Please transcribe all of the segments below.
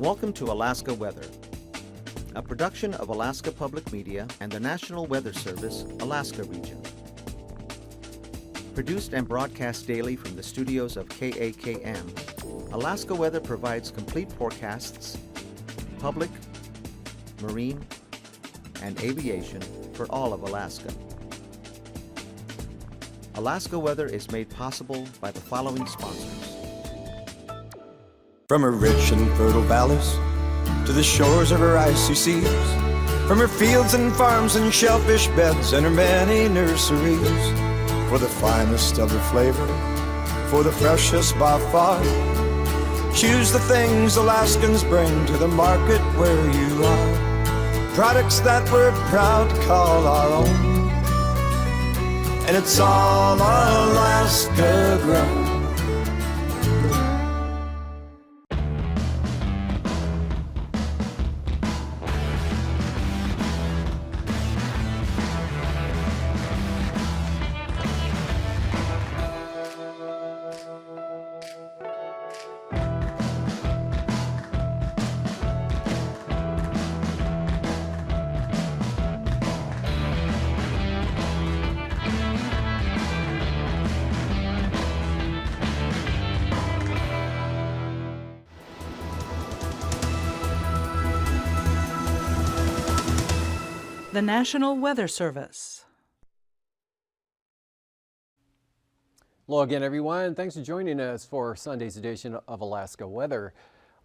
Welcome to Alaska Weather, a production of Alaska Public Media and the National Weather Service, Alaska Region. Produced and broadcast daily from the studios of KAKM, Alaska Weather provides complete forecasts, public, marine, and aviation for all of Alaska. Alaska Weather is made possible by the following sponsors. From her rich and fertile valleys to the shores of her icy seas, from her fields and farms and shellfish beds and her many nurseries, for the finest of her flavor, for the freshest by far, choose the things Alaskans bring to the market where you are. Products that we're proud to call our own, and it's all Alaska grown. The National Weather Service. Hello again, everyone. Thanks for joining us for Sunday's edition of Alaska Weather.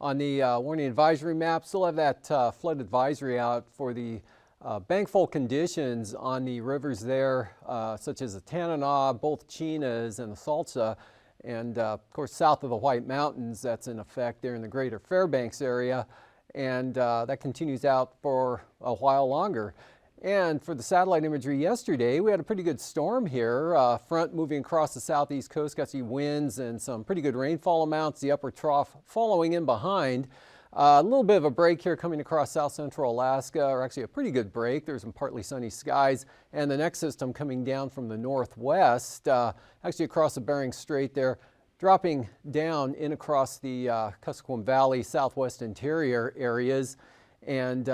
On the warning advisory map, still have that flood advisory out for the bankfull conditions on the rivers there, such as the Tanana, both Chinas, and the Salsa. And of course, south of the White Mountains, that's in effect there in the greater Fairbanks area. And that continues out for a while longer. And for the satellite imagery yesterday, we had a pretty good storm here. Front moving across the southeast coast, got some winds and some pretty good rainfall amounts. The upper trough following in behind. A little bit of a break here coming across south central Alaska, or actually a pretty good break. There's some partly sunny skies. And the next system coming down from the northwest, actually across the Bering Strait there, dropping down in across the Kuskokwim Valley, southwest interior areas. And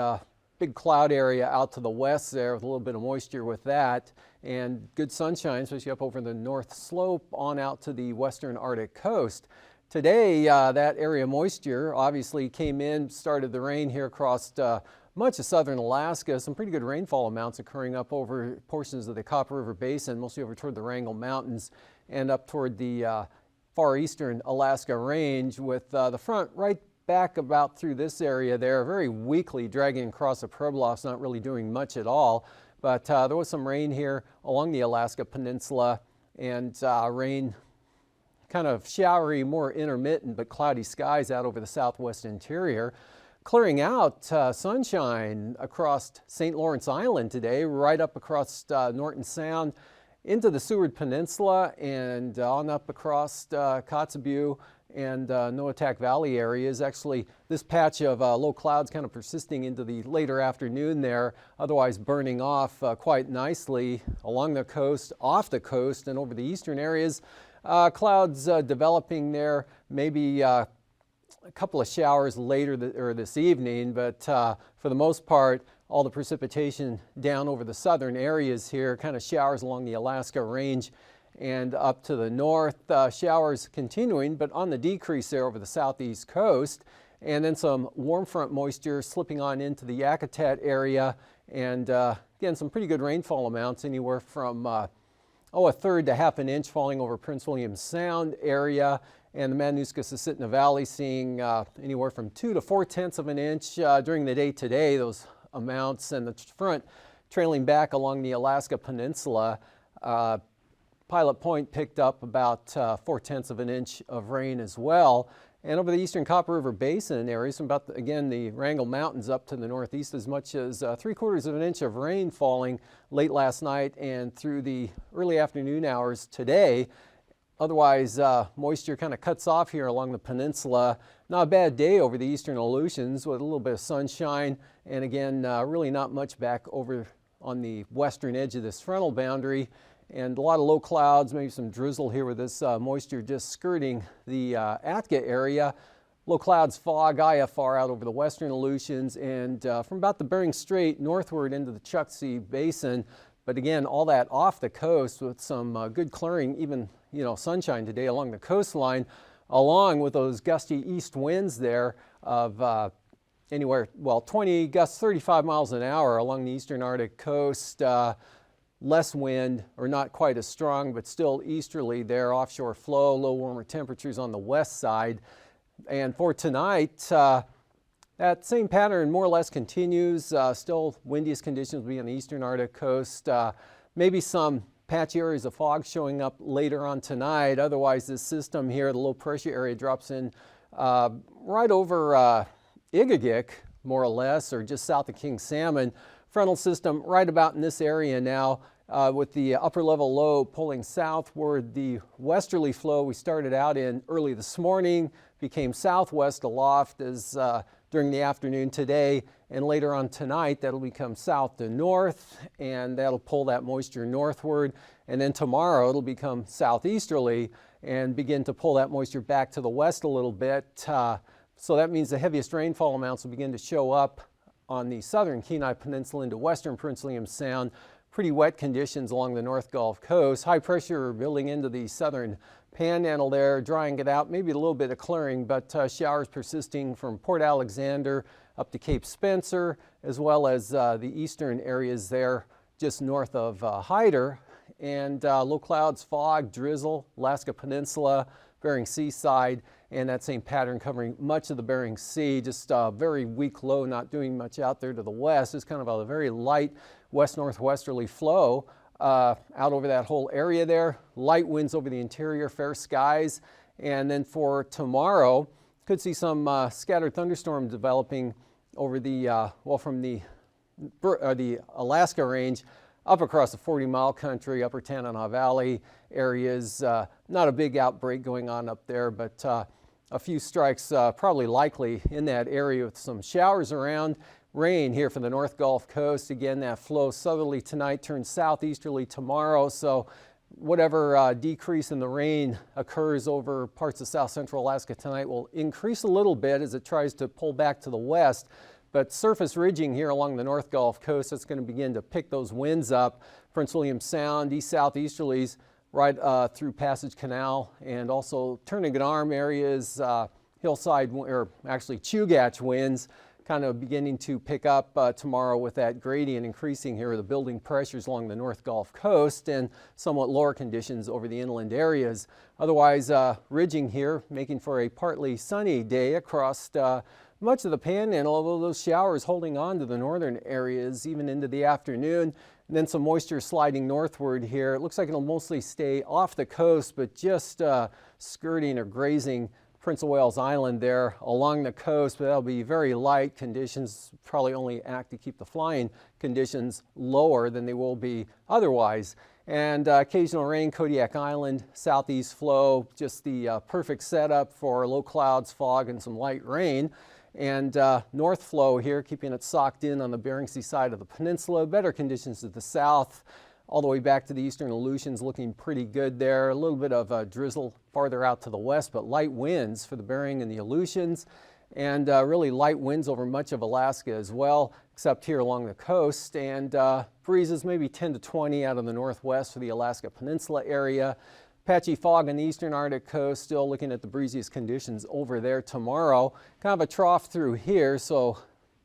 big cloud area out to the west there with a little bit of moisture with that, and good sunshine, especially up over the north slope on out to the western Arctic coast. Today, that area of moisture obviously came in, started the rain here across much of southern Alaska. Some pretty good rainfall amounts occurring up over portions of the Copper River Basin, mostly over toward the Wrangell Mountains and up toward the far eastern Alaska range, with the front right back about through this area there, very weakly dragging across the Pueblos, not really doing much at all. But there was some rain here along the Alaska Peninsula, and rain kind of showery, more intermittent, but cloudy skies out over the southwest interior. Clearing out sunshine across St. Lawrence Island today, right up across Norton Sound into the Seward Peninsula and on up across Kotzebue and Noatak Valley areas. Actually, this patch of low clouds kind of persisting into the later afternoon there, otherwise burning off quite nicely along the coast, off the coast, and over the eastern areas. Clouds developing there, maybe a couple of showers later this evening, but for the most part, all the precipitation down over the southern areas here, kind of showers along the Alaska range and up to the north, showers continuing, but on the decrease there over the southeast coast. And then some warm front moisture slipping on into the Yakutat area. And again, some pretty good rainfall amounts, anywhere from a third to half an inch falling over Prince William Sound area. And the Matanuska-Susitna Valley seeing anywhere from 2 to 4/10 of an inch during the day today, those amounts. And the front trailing back along the Alaska Peninsula. Pilot Point picked up about 4/10 of an inch of rain as well. And over the eastern Copper River Basin areas, from about, again, the Wrangell Mountains up to the northeast, as much as 3/4 of an inch of rain falling late last night and through the early afternoon hours today. Otherwise, moisture kind of cuts off here along the peninsula. Not a bad day over the eastern Aleutians with a little bit of sunshine. And again, really not much back over on the western edge of this frontal boundary. And a lot of low clouds, maybe some drizzle here with this moisture just skirting the Atka area. low clouds, fog, IFR out over the western Aleutians, and from about the Bering Strait northward into the Chukchi Basin. But again, all that off the coast with some good clearing, even sunshine today along the coastline, along with those gusty east winds there of anywhere, 20 gusts, 35 miles an hour along the eastern Arctic coast. Less wind, or not quite as strong, but still easterly there, offshore flow, low warmer temperatures on the west side. And for tonight, that same pattern more or less continues. Still windiest conditions will be on the eastern Arctic coast. Maybe some patchy areas of fog showing up later on tonight. Otherwise, this system here, the low pressure area, drops in right over Igagik, more or less, or just south of King Salmon. Frontal system right about in this area now, with the upper level low pulling southward. The westerly flow we started out in early this morning became southwest aloft as during the afternoon today, and later on tonight that'll become south to north, and that'll pull that moisture northward. And then tomorrow it'll become southeasterly and begin to pull that moisture back to the west a little bit. So that means the heaviest rainfall amounts will begin to show up on the southern Kenai Peninsula into western Prince William Sound. Pretty wet conditions along the North Gulf Coast. High pressure building into the southern panhandle there, drying it out, maybe a little bit of clearing, but showers persisting from Port Alexander up to Cape Spencer, as well as the eastern areas there just north of Hyder. And low clouds, fog, drizzle, Alaska Peninsula, Bering Sea side, and that same pattern covering much of the Bering Sea. Just very weak low, not doing much out there to the west. It's kind of a very light west-northwesterly flow out over that whole area there. Light winds over the interior, fair skies. And then for tomorrow, could see some scattered thunderstorms developing over the, from the Alaska range up across the 40-mile country, upper Tanana Valley areas. Not a big outbreak going on up there, but a few strikes probably likely in that area with some showers around. Rain here for the North Gulf Coast. Again, that flow southerly tonight, turns southeasterly tomorrow. So whatever decrease in the rain occurs over parts of south central Alaska tonight will increase a little bit as it tries to pull back to the west. But surface ridging here along the North Gulf Coast, that's going to begin to pick those winds up. Prince William Sound, east-southeasterlies right through Passage Canal, and also Turnagain Arm areas, hillside, or actually Chugach winds, kind of beginning to pick up tomorrow with that gradient increasing here, the building pressures along the North Gulf Coast, and somewhat lower conditions over the inland areas. Otherwise, ridging here, making for a partly sunny day across much of the panhandle, although those showers holding on to the northern areas even into the afternoon. And then some moisture sliding northward here. It looks like it'll mostly stay off the coast, but just skirting or grazing Prince of Wales Island there along the coast, but that'll be very light conditions, probably only act to keep the flying conditions lower than they will be otherwise. And occasional rain, Kodiak Island, southeast flow, just the perfect setup for low clouds, fog, and some light rain. And north flow here, keeping it socked in on the Bering Sea side of the peninsula. Better conditions to the south, all the way back to the eastern Aleutians, looking pretty good there. A little bit of drizzle farther out to the west, but light winds for the Bering and the Aleutians. And really light winds over much of Alaska as well, except here along the coast. And breezes maybe 10 to 20 out of the northwest for the Alaska Peninsula area. Patchy fog on the eastern Arctic coast, still looking at the breeziest conditions over there tomorrow. Kind of a trough through here, so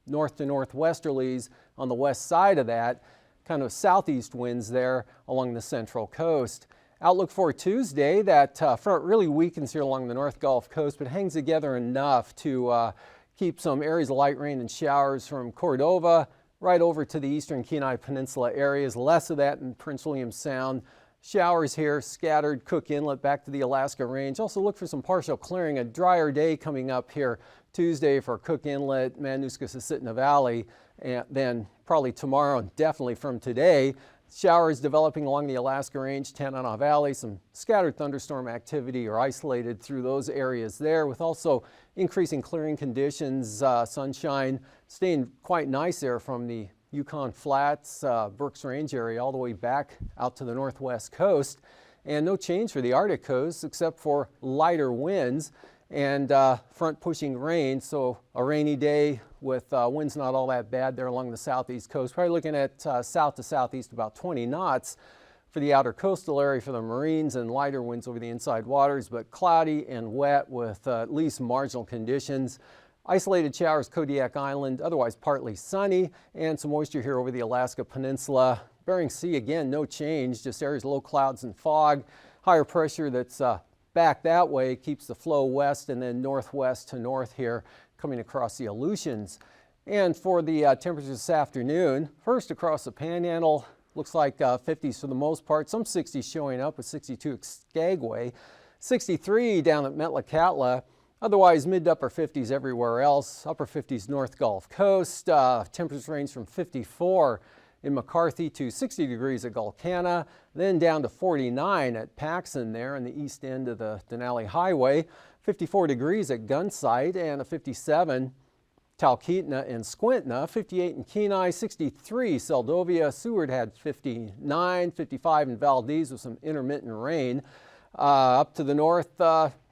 north to northwesterlies on the west side of that. Kind of southeast winds there along the central coast. Outlook for Tuesday, that front really weakens here along the North Gulf Coast, but hangs together enough to keep some areas of light rain and showers from Cordova right over to the eastern Kenai Peninsula areas. Less of that in Prince William Sound. Showers here scattered Cook Inlet back to the Alaska Range. Also look for some partial clearing. A drier day coming up here Tuesday for Cook Inlet, Mananuska-Susitna Valley, and then probably tomorrow and definitely from today. Showers developing along the Alaska Range, Tanana Valley, some scattered thunderstorm activity or isolated through those areas there, with also increasing clearing conditions, sunshine staying quite nice there from the Yukon Flats, Berks Range area all the way back out to the northwest coast. And no change for the Arctic coast except for lighter winds. and front pushing rain, so a rainy day with winds not all that bad there along the southeast coast. Probably looking at south to southeast about 20 knots for the outer coastal area for the Marines, and lighter winds over the inside waters, but cloudy and wet with at least marginal conditions. Isolated showers Kodiak Island, otherwise partly sunny, and some moisture here over the Alaska Peninsula. Bering Sea, again, no change, just areas of low clouds and fog. Higher pressure that's back that way keeps the flow west and then northwest to north here coming across the Aleutians. And for the temperatures this afternoon, first across the Panhandle, looks like 50s for the most part, some 60s showing up with 62 at Skagway, 63 down at Metlakatla. Otherwise, mid to upper 50s everywhere else. Upper 50s North Gulf Coast. Temperatures range from 54 in McCarthy to 60 degrees at Gulkana, then down to 49 at Paxson there in the east end of the Denali Highway, 54 degrees at Gunsight, and a 57 Talkeetna and Squintna, 58 in Kenai, 63 Seldovia. Seward had 59, 55 in Valdez with some intermittent rain. Up to the north,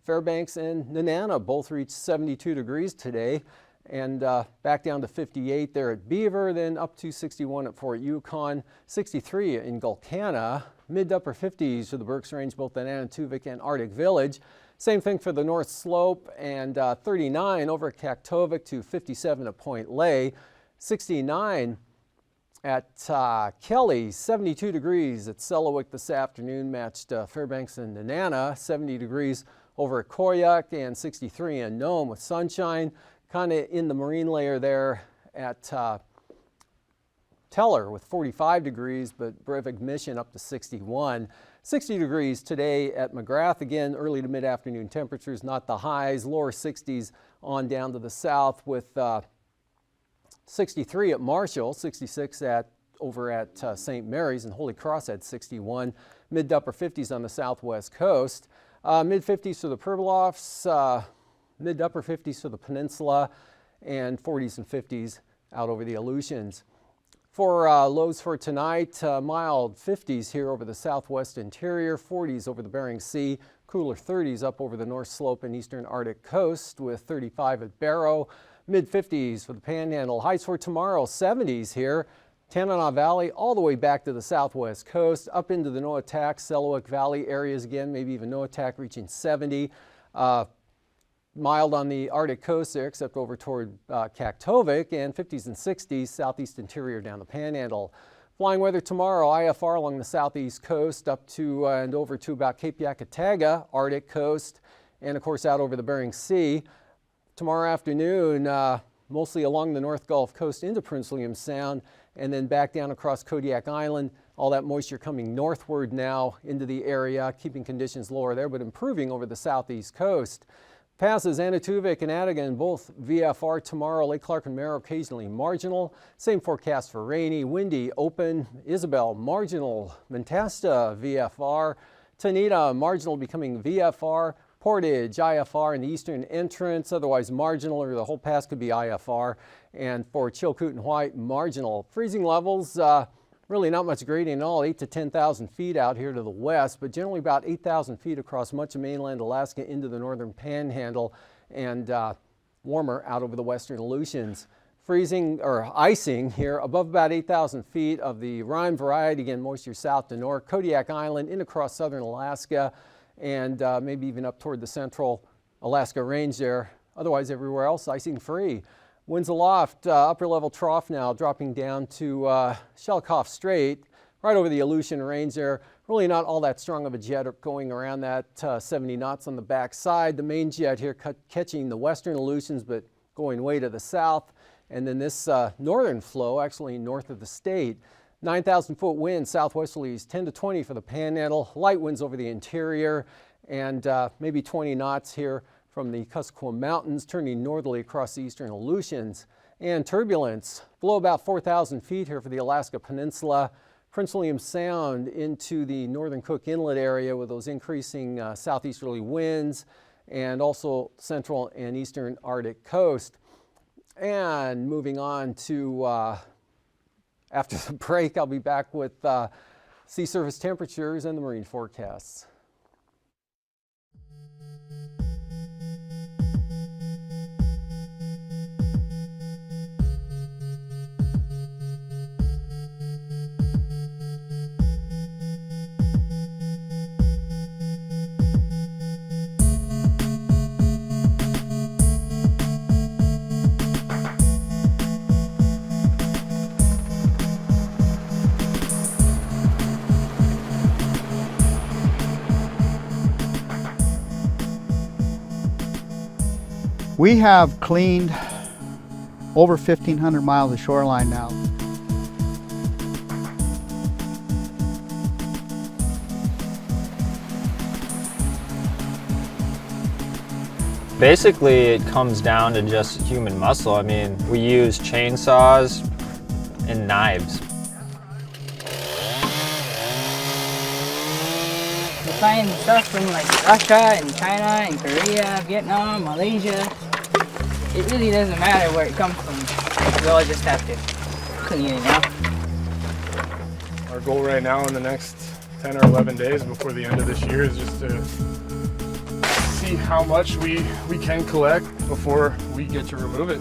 Fairbanks and Nenana both reached 72 degrees today, and back down to 58 there at Beaver, then up to 61 at Fort Yukon, 63 in Gulkana, mid to upper 50s for the Berks Range, both in Nanutuvik and Arctic Village. Same thing for the North Slope, and 39 over at Kaktovik to 57 at Point Lay, 69 at Kelly, 72 degrees at Selawik this afternoon, matched Fairbanks and Nenana, 70 degrees over at Koyuk, and 63 in Nome with sunshine, kind of in the marine layer there at Teller with 45 degrees, but Breivik Mission up to 61. 60 degrees today at McGrath. Again, early to mid-afternoon temperatures, not the highs, lower 60s on down to the south with 63 at Marshall, 66 over at St. Mary's, and Holy Cross at 61. Mid to upper 50s on the southwest coast. Mid-50s for the Pribilofs, mid to upper 50s for the peninsula, and 40s and 50s out over the Aleutians. For lows for tonight, mild 50s here over the southwest interior, 40s over the Bering Sea, cooler 30s up over the North Slope and eastern Arctic coast with 35 at Barrow, mid 50s for the Panhandle. Highs for tomorrow, 70s here, Tanana Valley all the way back to the southwest coast, up into the Noatak, Selawik Valley areas again, maybe even Noatak reaching 70. Mild on the Arctic coast there, except over toward Kaktovik, and 50s and 60s southeast interior down the Panhandle. Flying weather tomorrow, IFR along the southeast coast up to and over to about Cape Yakataga, Arctic coast, and of course out over the Bering Sea. Tomorrow afternoon, mostly along the North Gulf Coast into Prince William Sound, and then back down across Kodiak Island. All that moisture coming northward now into the area, keeping conditions lower there, but improving over the southeast coast. Passes Nanutuvik and Adigan, both VFR tomorrow. Lake Clark and Merrill occasionally marginal. Same forecast for rainy, windy, open. Isabel marginal. Mentasta VFR. Tanita marginal becoming VFR. Portage IFR in the eastern entrance, otherwise marginal, or the whole pass could be IFR. And for Chilkoot and White, marginal. Freezing levels, really not much gradient at all, 8 to 10,000 feet out here to the west, but generally about 8,000 feet across much of mainland Alaska into the northern Panhandle, and warmer out over the western Aleutians. Freezing or icing here above about 8,000 feet of the rime variety, again moisture south to north, Kodiak Island in across southern Alaska, and maybe even up toward the central Alaska range there. Otherwise everywhere else icing free. Winds aloft, upper level trough now dropping down to Shelikof Strait, right over the Aleutian range there. Really not all that strong of a jet going around that 70 knots on the back side. The main jet here catching the western Aleutians but going way to the south. And then this northern flow actually north of the state. 9,000 foot wind, southwesterlies 10 to 20 for the Panhandle. Light winds over the interior, and maybe 20 knots here from the Kuskokwim Mountains, turning northerly across the eastern Aleutians. And turbulence below about 4,000 feet here for the Alaska Peninsula. Prince William Sound into the northern Cook Inlet area with those increasing southeasterly winds, and also central and eastern Arctic coast. And moving on to after the break, I'll be back with sea surface temperatures and the marine forecasts. We have cleaned over 1,500 miles of shoreline now. Basically, it comes down to just human muscle. I mean, we use chainsaws and knives. We find stuff from like Russia and China and Korea, Vietnam, Malaysia. It really doesn't matter where it comes from. We all just have to clean it out. Our goal right now in the next 10 or 11 days before the end of this year is just to see how much we can collect before we get to remove it.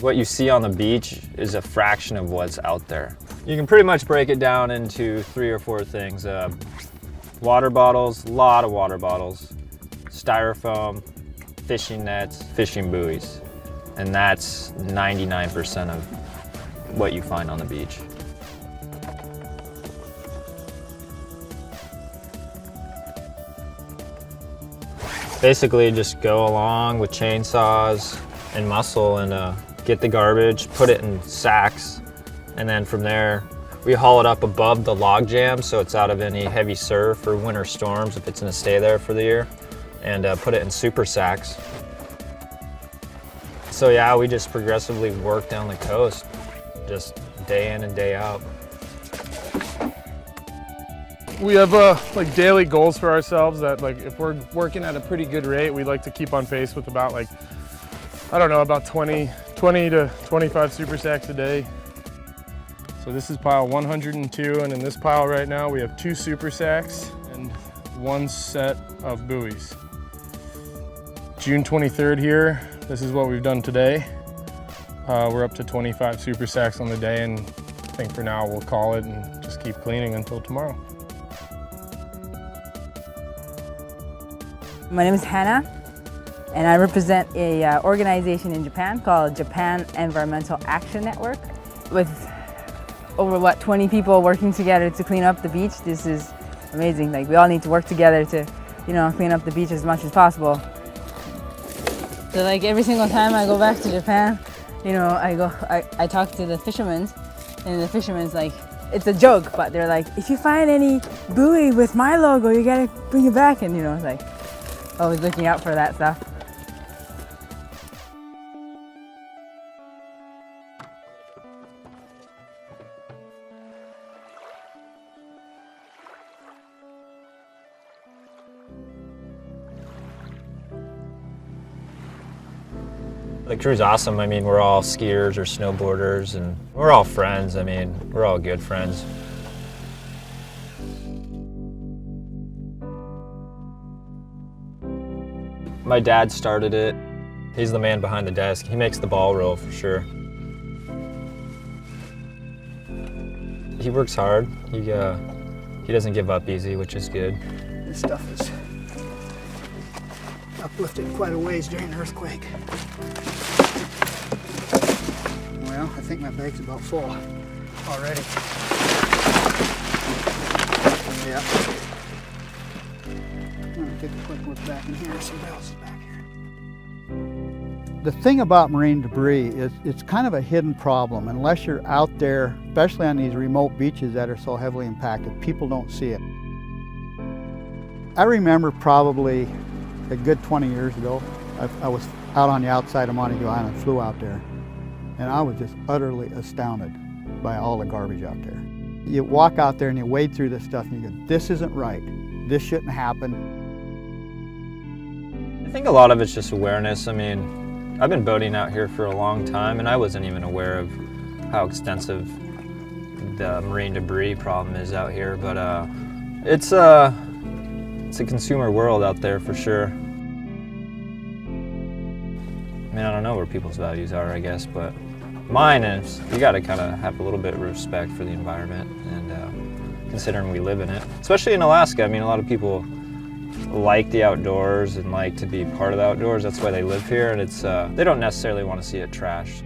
What you see on the beach is a fraction of what's out there. You can pretty much break it down into 3 or 4 things. Water bottles, a lot of water bottles, styrofoam, fishing nets, fishing buoys. And that's 99% of what you find on the beach. Basically just go along with chainsaws and muscle and get the garbage, put it in sacks, and then from there we haul it up above the log jam so it's out of any heavy surf or winter storms if it's going to stay there for the year, and put it in super sacks. So yeah, we just progressively work down the coast, just day in and day out. We have like daily goals for ourselves that, like, if we're working at a pretty good rate, we like to keep on pace with about, like, I don't know, about 20 to 25 super sacks a day. So this is pile 102, and in this pile right now we have 2 super sacks and 1 set of buoys. June 23rd here, this is what we've done today. We're up to 25 super sacks on the day, and I think for now we'll call it and just keep cleaning until tomorrow. My name is Hannah, and I represent a organization in Japan called Japan Environmental Action Network. With over 20 people working together to clean up the beach. This is amazing. Like, we all need to work together to, clean up the beach as much as possible. So like every single time I go back to Japan, I talk to the fishermen, and the fishermen's like, it's a joke, but they're like, if you find any buoy with my logo, you gotta bring it back, and it's like, always looking out for that stuff. The crew's awesome. I mean, we're all skiers or snowboarders, and we're all friends. I mean, we're all good friends. My dad started it. He's the man behind the desk. He makes the ball roll for sure. He works hard. He doesn't give up easy, which is good. This stuff is uplifted quite a ways during the earthquake. Well, I think my bag's about full already. Yeah. I'm gonna take a quick look back in here, see what else is back here. The thing about marine debris is it's kind of a hidden problem. Unless you're out there, especially on these remote beaches that are so heavily impacted, people don't see it. I remember probably a good 20 years ago, I was out on the outside of Montague Island, flew out there, and I was just utterly astounded by all the garbage out there. You walk out there and you wade through this stuff and you go, this isn't right, this shouldn't happen. I think a lot of it's just awareness. I mean, I've been boating out here for a long time, and I wasn't even aware of how extensive the marine debris problem is out here, but it's a consumer world out there for sure. I mean, I don't know where people's values are, I guess, but mine is you got to kind of have a little bit of respect for the environment, and considering we live in it, especially in Alaska. I mean, a lot of people like the outdoors and like to be part of the outdoors. That's why they live here, and it's they don't necessarily want to see it trashed.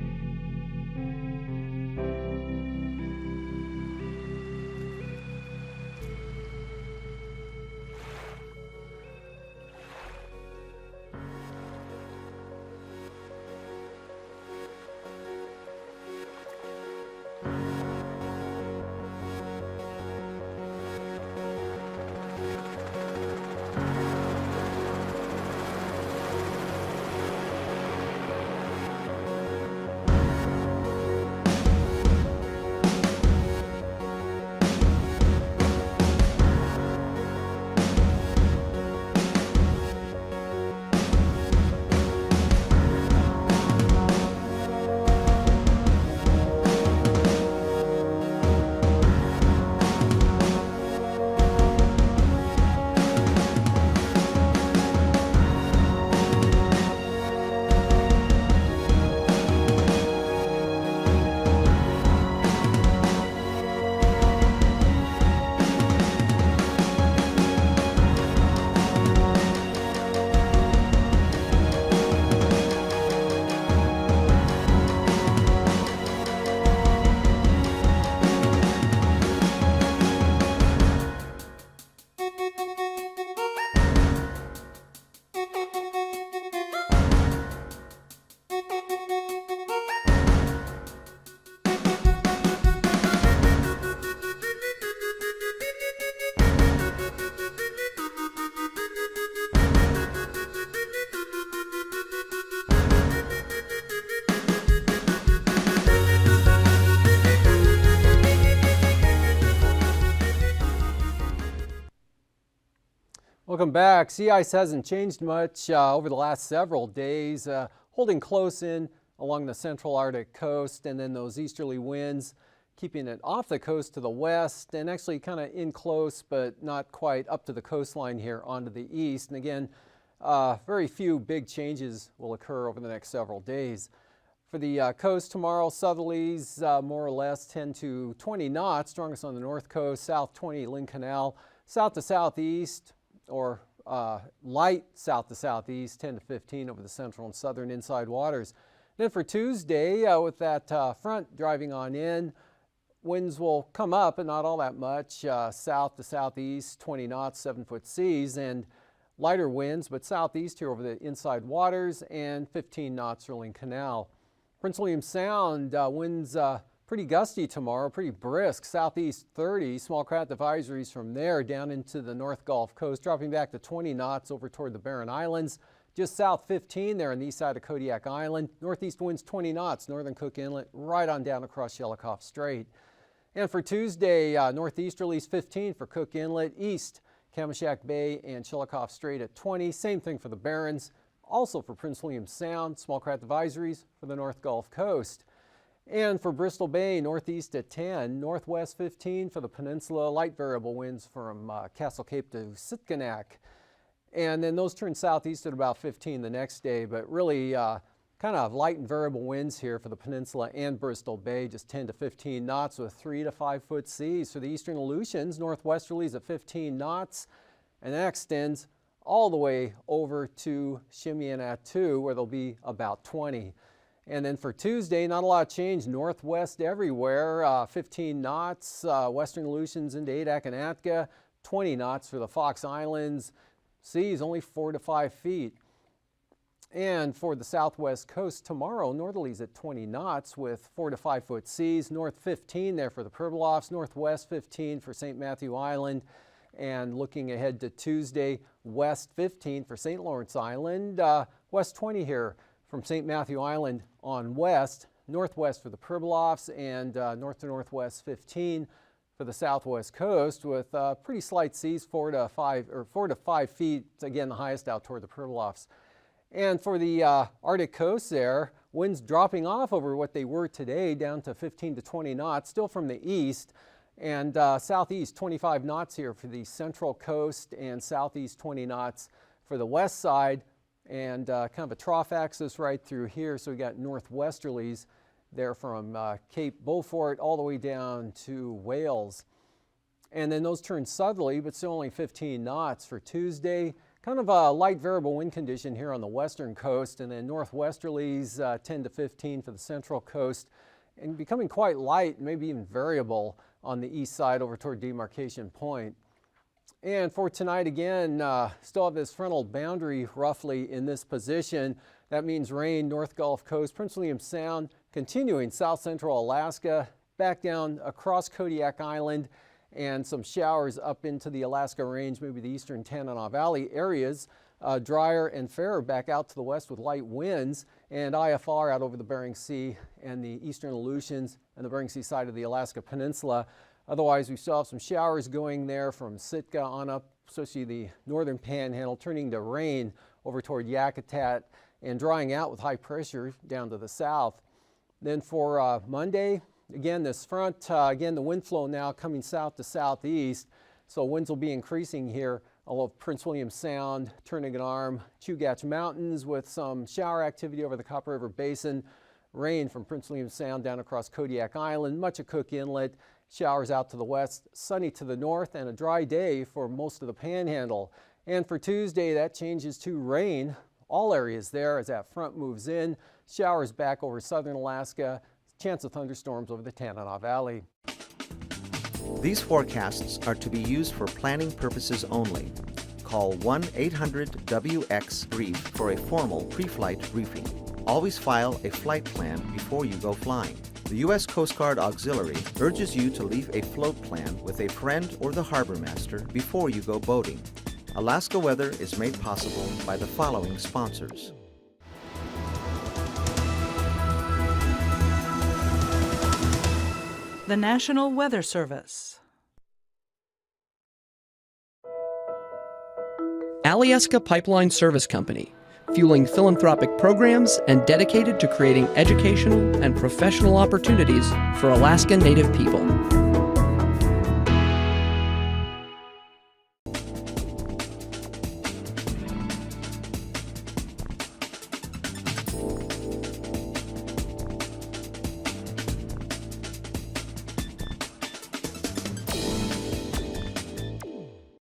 Welcome back. Sea ice hasn't changed much over the last several days, holding close in along the central Arctic coast, and then those easterly winds keeping it off the coast to the west and actually kind of in close but not quite up to the coastline here onto the east. And again, very few big changes will occur over the next several days. For the coast tomorrow, southerlies more or less 10 to 20 knots, strongest on the north coast, south 20 Lynn Canal, south to southeast or light south to southeast 10 to 15 over the central and southern inside waters. Then for Tuesday, with that front driving on in, winds will come up, but not all that much. South to southeast, 20 knots, 7-foot seas, and lighter winds, but southeast here over the inside waters, and 15 knots for Lynn Canal. Prince William Sound, winds pretty gusty tomorrow, pretty brisk, southeast 30, small craft advisories from there down into the North Gulf Coast, dropping back to 20 knots over toward the Barren Islands. Just south 15 there on the east side of Kodiak Island. Northeast winds 20 knots, northern Cook Inlet, right on down across Shelikof Strait. And for Tuesday, northeasterlies 15 for Cook Inlet, east Kamishak Bay and Shelikof Strait at 20. Same thing for the Barrens. Also for Prince William Sound, small craft advisories for the North Gulf Coast. And for Bristol Bay, northeast at 10, northwest 15 for the peninsula, light variable winds from Castle Cape to Sitkinak. And then those turn southeast at about 15 the next day, but really kind of light and variable winds here for the peninsula and Bristol Bay, just 10 to 15 knots with 3 to 5 foot seas. For the eastern Aleutians, northwesterlies at 15 knots, and that extends all the way over to Shimianatu, where they'll be about 20. And then for Tuesday, not a lot of change, northwest everywhere, 15 knots, western Aleutians into Adak and Atka, 20 knots for the Fox Islands, seas only 4 to 5 feet. And for the southwest coast tomorrow, northerlies at 20 knots with 4 to 5 foot seas, north 15 there for the Pribilofs, northwest 15 for St. Matthew Island, and looking ahead to Tuesday, west 15 for St. Lawrence Island, west 20 here from St. Matthew Island on west, northwest for the Pribilofs, and north to northwest 15 for the southwest coast with pretty slight seas, 4 to 5 feet, again the highest out toward the Pribilofs. And for the Arctic coast there, winds dropping off over what they were today down to 15 to 20 knots, still from the east, and southeast 25 knots here for the central coast, and southeast 20 knots for the west side, and kind of a trough axis right through here. So we got northwesterlies there from Cape Beaufort all the way down to Wales. And then those turn southerly, but still only 15 knots for Tuesday. Kind Kind of a light variable wind condition here on the western coast, and then northwesterlies 10 to 15 for the central coast, and becoming quite light, maybe even variable on the east side over toward Demarcation Point. And for tonight again, still have this frontal boundary roughly in this position. That means rain North Gulf Coast, Prince William Sound, continuing south central Alaska, back down across Kodiak Island, and some showers up into the Alaska Range, maybe the eastern Tanana Valley areas. Drier and fairer back out to the west with light winds, and IFR out over the Bering Sea and the eastern Aleutians and the Bering Sea side of the Alaska Peninsula. Otherwise, we still have some showers going there from Sitka on up, especially the northern Panhandle, turning to rain over toward Yakutat and drying out with high pressure down to the south. Then for Monday, again, this front, again, the wind flow now coming south to southeast, so winds will be increasing here all of Prince William Sound, Turnagain Arm, Chugach Mountains with some shower activity over the Copper River Basin, rain from Prince William Sound down across Kodiak Island, much of Cook Inlet, showers out to the west, sunny to the north, and a dry day for most of the Panhandle. And for Tuesday, that changes to rain, all areas there as that front moves in, showers back over southern Alaska, chance of thunderstorms over the Tanana Valley. These forecasts are to be used for planning purposes only. Call 1-800-WX-BRIEF for a formal pre-flight briefing. Always file a flight plan before you go flying. The U.S. Coast Guard Auxiliary urges you to leave a float plan with a friend or the harbor master before you go boating. Alaska Weather is made possible by the following sponsors. The National Weather Service. Alyeska Pipeline Service Company, fueling philanthropic programs and dedicated to creating educational and professional opportunities for Alaska Native people.